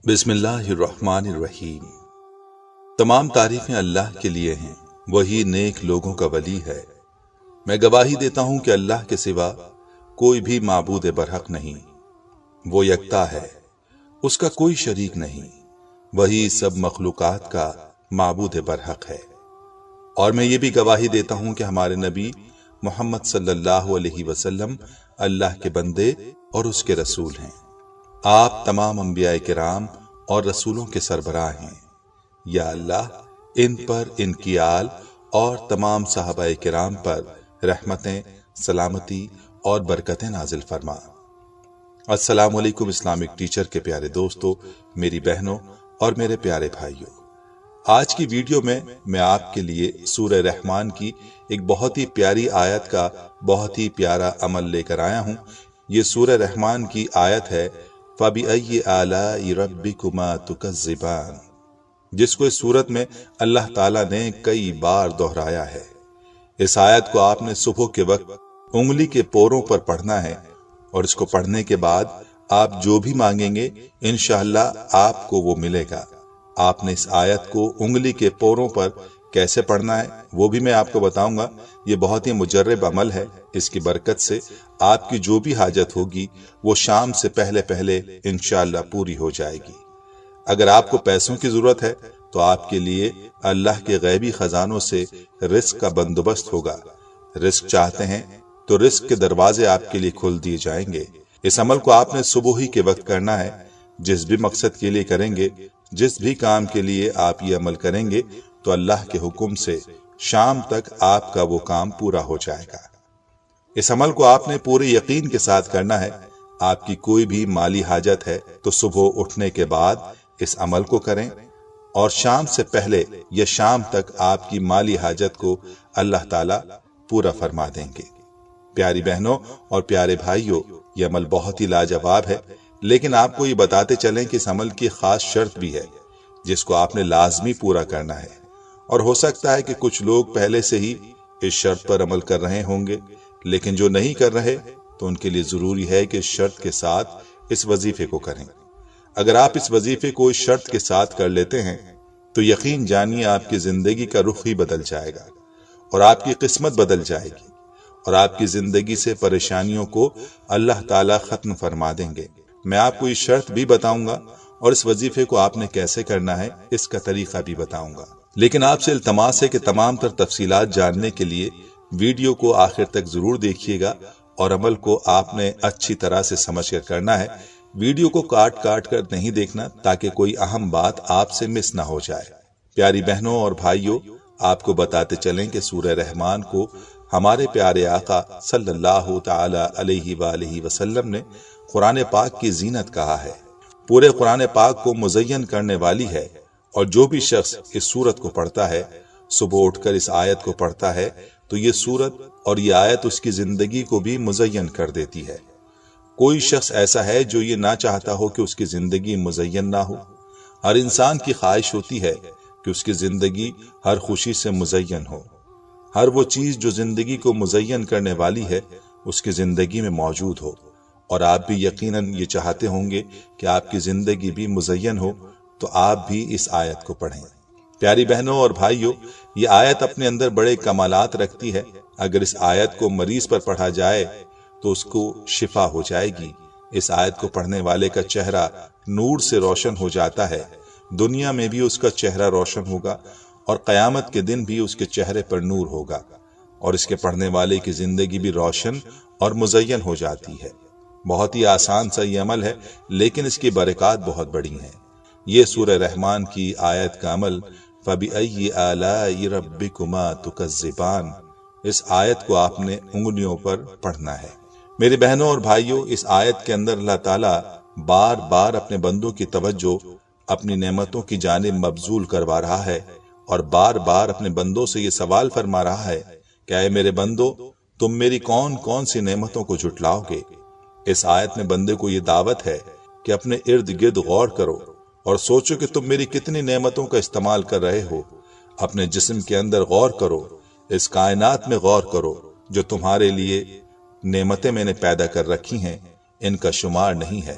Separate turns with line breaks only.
بسم اللہ الرحمن الرحیم۔ تمام تعریفیں اللہ کے لیے ہیں، وہی نیک لوگوں کا ولی ہے۔ میں گواہی دیتا ہوں کہ اللہ کے سوا کوئی بھی معبود برحق نہیں، وہ یکتا ہے، اس کا کوئی شریک نہیں، وہی سب مخلوقات کا معبود برحق ہے۔ اور میں یہ بھی گواہی دیتا ہوں کہ ہمارے نبی محمد صلی اللہ علیہ وسلم اللہ کے بندے اور اس کے رسول ہیں۔ آپ تمام انبیاء کرام اور رسولوں کے سربراہ ہیں۔ یا اللہ ان پر، ان کی آل اور تمام صحابہ کرام پر رحمتیں، سلامتی اور برکتیں نازل فرما۔ السلام علیکم اسلامک ٹیچر کے پیارے دوستو، میری بہنوں اور میرے پیارے بھائیوں، آج کی ویڈیو میں آپ کے لیے سورہ رحمان کی ایک بہت ہی پیاری آیت کا بہت ہی پیارا عمل لے کر آیا ہوں۔ یہ سورہ رحمان کی آیت ہے فَبِأَيِّ آلَاءِ رَبِّكُمَا تُكَذِّبَانِ، جس کو اس سورت میں اللہ تعالیٰ نے کئی بار دہرایا ہے۔ اس آیت کو آپ نے صبح کے وقت انگلی کے پوروں پر پڑھنا ہے، اور اس کو پڑھنے کے بعد آپ جو بھی مانگیں گے انشاءاللہ آپ کو وہ ملے گا۔ آپ نے اس آیت کو انگلی کے پوروں پر کیسے پڑھنا ہے وہ بھی میں آپ کو بتاؤں گا۔ یہ بہت ہی مجرب عمل ہے، اس کی برکت سے آپ کی جو بھی حاجت ہوگی وہ شام سے پہلے پہلے انشاءاللہ پوری ہو جائے گی۔ اگر آپ کو پیسوں کی ضرورت ہے تو آپ کے لیے اللہ کے غیبی خزانوں سے رزق کا بندوبست ہوگا۔ رزق چاہتے ہیں تو رزق کے دروازے آپ کے لیے کھول دیے جائیں گے۔ اس عمل کو آپ نے صبح ہی کے وقت کرنا ہے۔ جس بھی مقصد کے لیے کریں گے، جس بھی کام کے لیے آپ یہ عمل کریں گے تو اللہ کے حکم سے شام تک آپ کا وہ کام پورا ہو جائے گا۔ اس عمل کو آپ نے پورے یقین کے ساتھ کرنا ہے۔ آپ کی کوئی بھی مالی حاجت ہے تو صبح اٹھنے کے بعد اس عمل کو کریں، اور شام سے پہلے یا شام تک آپ کی مالی حاجت کو اللہ تعالیٰ پورا فرما دیں گے۔ پیاری بہنوں اور پیارے بھائیوں، یہ عمل بہت ہی لاجواب ہے، لیکن آپ کو یہ بتاتے چلیں کہ اس عمل کی خاص شرط بھی ہے جس کو آپ نے لازمی پورا کرنا ہے۔ اور ہو سکتا ہے کہ کچھ لوگ پہلے سے ہی اس شرط پر عمل کر رہے ہوں گے، لیکن جو نہیں کر رہے تو ان کے لیے ضروری ہے کہ اس شرط کے ساتھ اس وظیفے کو کریں۔ اگر آپ اس وظیفے کو اس شرط کے ساتھ کر لیتے ہیں تو یقین جانیے آپ کی زندگی کا رخ ہی بدل جائے گا، اور آپ کی قسمت بدل جائے گی، اور آپ کی زندگی سے پریشانیوں کو اللہ تعالیٰ ختم فرما دیں گے۔ میں آپ کو یہ شرط بھی بتاؤں گا، اور اس وظیفے کو آپ نے کیسے کرنا ہے اس کا طریقہ بھی بتاؤں گا۔ لیکن آپ سے التماس ہے کہ تمام تر تفصیلات جاننے کے لیے ویڈیو کو آخر تک ضرور دیکھیے گا، اور عمل کو آپ نے اچھی طرح سے سمجھ کر کرنا ہے۔ ویڈیو کو کاٹ کاٹ کر نہیں دیکھنا تاکہ کوئی اہم بات آپ سے مس نہ ہو جائے۔ پیاری بہنوں اور بھائیوں، آپ کو بتاتے چلیں کہ سورہ رحمان کو ہمارے پیارے آقا صلی اللہ تعالی علیہ وآلہ وسلم نے قرآن پاک کی زینت کہا ہے۔ پورے قرآن پاک کو مزین کرنے والی ہے، اور جو بھی شخص اس سورت کو پڑھتا ہے، صبح اٹھ کر اس آیت کو پڑھتا ہے، تو یہ سورت اور یہ آیت اس کی زندگی کو بھی مزین کر دیتی ہے۔ کوئی شخص ایسا ہے جو یہ نہ چاہتا ہو کہ اس کی زندگی مزین نہ ہو؟ ہر انسان کی خواہش ہوتی ہے کہ اس کی زندگی ہر خوشی سے مزین ہو۔ ہر وہ چیز جو زندگی کو مزین کرنے والی ہے اس کی زندگی میں موجود ہو، اور آپ بھی یقیناً یہ چاہتے ہوں گے کہ آپ کی زندگی بھی مزین ہو، تو آپ بھی اس آیت کو پڑھیں۔ پیاری بہنوں اور بھائیوں، یہ آیت اپنے اندر بڑے کمالات رکھتی ہے۔ اگر اس آیت کو مریض پر پڑھا جائے تو اس کو شفا ہو جائے گی۔ اس آیت کو پڑھنے والے کا چہرہ نور سے روشن ہو جاتا ہے، دنیا میں بھی اس کا چہرہ روشن ہوگا، اور قیامت کے دن بھی اس کے چہرے پر نور ہوگا، اور اس کے پڑھنے والے کی زندگی بھی روشن اور مزین ہو جاتی ہے۔ بہت ہی آسان سا یہ عمل ہے، لیکن اس کی برکات بہت بڑی ہیں۔ یہ سورہ رحمان کی آیت کا عمل فَبِأَيِّ آلَاءِ رَبِّكُمَا تُكَذِّبَانِ، اس آیت کو آپ نے انگلیوں پر پڑھنا ہے۔ میرے بہنوں اور بھائیوں، اس آیت کے اندر اللہ تعالیٰ بار بار اپنے بندوں کی توجہ اپنی نعمتوں کی جانب مبذول کروا رہا ہے، اور بار بار اپنے بندوں سے یہ سوال فرما رہا ہے کہ اے میرے بندو، تم میری کون کون سی نعمتوں کو جھٹلاؤ گے؟ اس آیت میں بندے کو یہ دعوت ہے کہ اپنے ارد گرد غور کرو اور سوچو کہ تم میری کتنی نعمتوں کا استعمال کر رہے ہو۔ اپنے جسم کے اندر غور کرو، اس کائنات میں غور کرو جو تمہارے لیے نعمتیں میں نے پیدا کر رکھی ہیں، ان کا شمار نہیں ہے۔